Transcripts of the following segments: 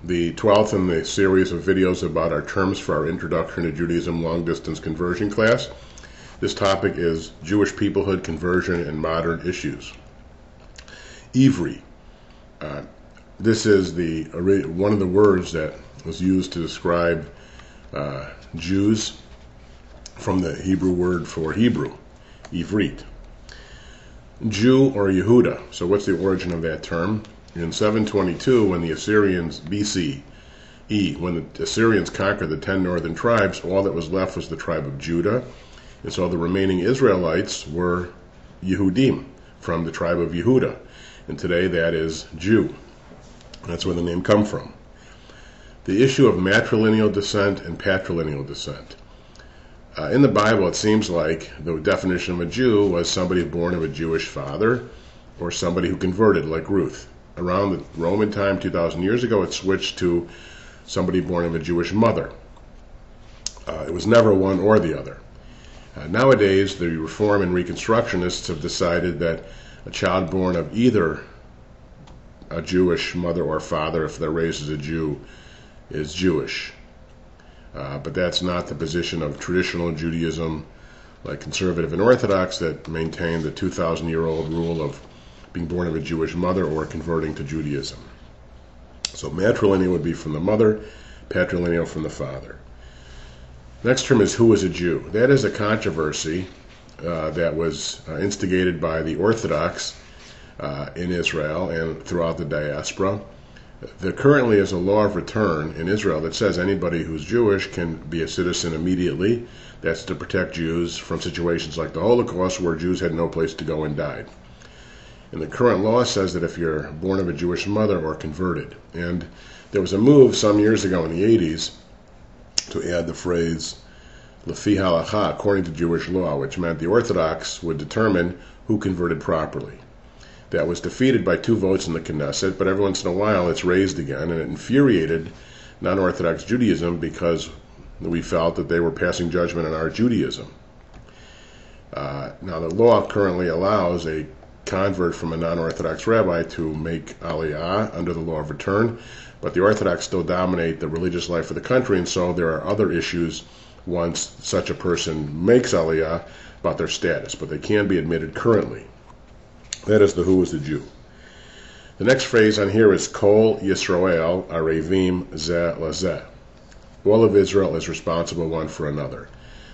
the 12th in the series of videos about our terms for our Introduction to Judaism long-distance conversion class. This topic is Jewish peoplehood, conversion, and modern issues. Ivri. This is one of the words that was used to describe Jews from the Hebrew word for Hebrew, Ivrit. Jew or Yehuda. So what's the origin of that term? In 722, when the Assyrians, BCE, when the Assyrians conquered the 10 northern tribes, all that was left was the tribe of Judah. And so the remaining Israelites were Yehudim, from the tribe of Yehuda. And today that is Jew. That's where the name comes from. The issue of matrilineal descent and patrilineal descent. In the Bible, it seems like the definition of a Jew was somebody born of a Jewish father or somebody who converted, like Ruth. Around the Roman time, 2,000 years ago, it switched to somebody born of a Jewish mother. It was never one or the other. Nowadays, the Reform and Reconstructionists have decided that a child born of either a Jewish mother or father, if they're raised as a Jew, is Jewish. But that's not the position of traditional Judaism, like conservative and Orthodox, that maintain the 2,000-year-old rule of being born of a Jewish mother or converting to Judaism. So matrilineal would be from the mother, patrilineal from the father. Next term is who is a Jew. That is a controversy that was instigated by the Orthodox in Israel and throughout the diaspora. There currently is a law of return in Israel that says anybody who's Jewish can be a citizen immediately. That's to protect Jews from situations like the Holocaust, where Jews had no place to go and died. And the current law says that if you're born of a Jewish mother or converted. And there was a move some years ago in the 80s to add the phrase Lefi halacha, according to Jewish law, which meant the Orthodox would determine who converted properly. That was defeated by 2 votes in the Knesset, but every once in a while it's raised again, and it infuriated non-Orthodox Judaism because we felt that they were passing judgment on our Judaism. Now the law currently allows a convert from a non-Orthodox rabbi to make aliyah under the law of return, but the Orthodox still dominate the religious life of the country, and so there are other issues once such a person makes aliyah about their status, but they can be admitted currently. That is the who is the Jew. The next phrase on here is Kol Yisrael Arevim Zeh Lazeh. All of Israel is responsible one for another.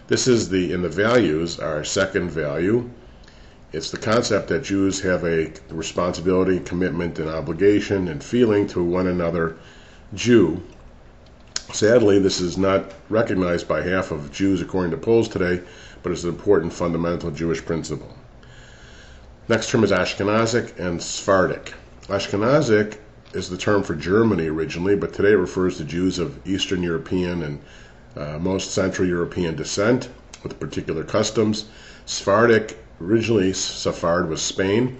This is in the values, our second value. It's the concept that Jews have a responsibility, commitment, and obligation and feeling to one another Jew. Sadly, this is not recognized by half of Jews according to polls today, but it's an important fundamental Jewish principle. Next term is Ashkenazic and Sephardic. Ashkenazic is the term for Germany originally, but today it refers to Jews of Eastern European and most Central European descent with particular customs. Sephardic, originally Sephard was Spain.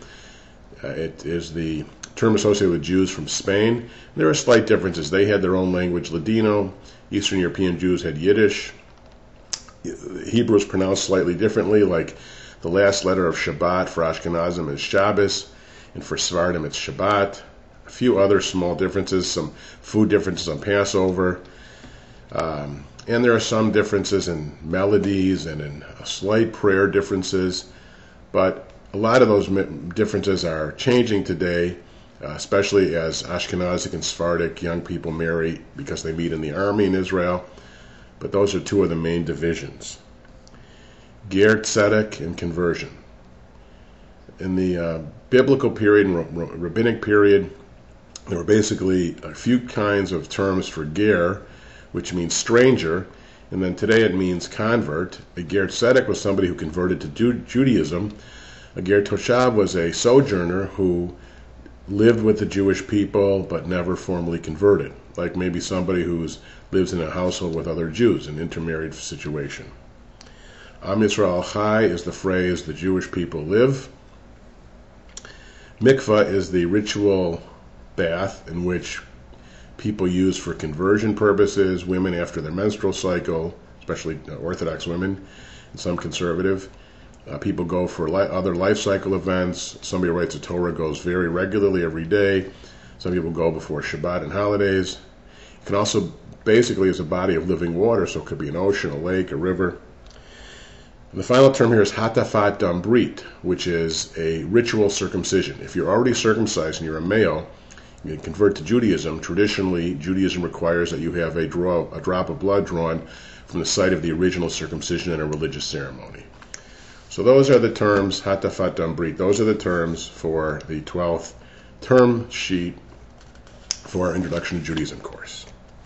It is the term associated with Jews from Spain. There are slight differences. They had their own language, Ladino. Eastern European Jews had Yiddish. Hebrew is pronounced slightly differently, like the last letter of Shabbat for Ashkenazim is Shabbos, and for Sephardim it's Shabbat. A few other small differences, some food differences on Passover, and there are some differences in melodies and in slight prayer differences, but a lot of those differences are changing today, especially as Ashkenazic and Sephardic young people marry because they meet in the army in Israel, but those are 2 of the main divisions. Ger Tzedek and conversion. In the biblical period and rabbinic period, there were basically a few kinds of terms for ger, which means stranger, and then today it means convert. A ger tzedek was somebody who converted to Judaism. A ger toshav was a sojourner who lived with the Jewish people but never formally converted, like maybe somebody who lives in a household with other Jews, an intermarried situation. Am Yisrael Chai is the phrase the Jewish people live. Mikvah is the ritual bath in which people use for conversion purposes, women after their menstrual cycle, especially Orthodox women, and some conservative. People go for other life cycle events. Somebody who writes a Torah goes very regularly every day. Some people go before Shabbat and holidays. Can also basically is a body of living water, so it could be an ocean, a lake, a river. And the final term here is hatafat dambrit, which is a ritual circumcision. If you're already circumcised and you're a male, you convert to Judaism. Traditionally, Judaism requires that you have a drop of blood drawn from the site of the original circumcision in a religious ceremony. So those are the terms, hatafat dambrit. Those are the terms for the 12th term sheet for our Introduction to Judaism course.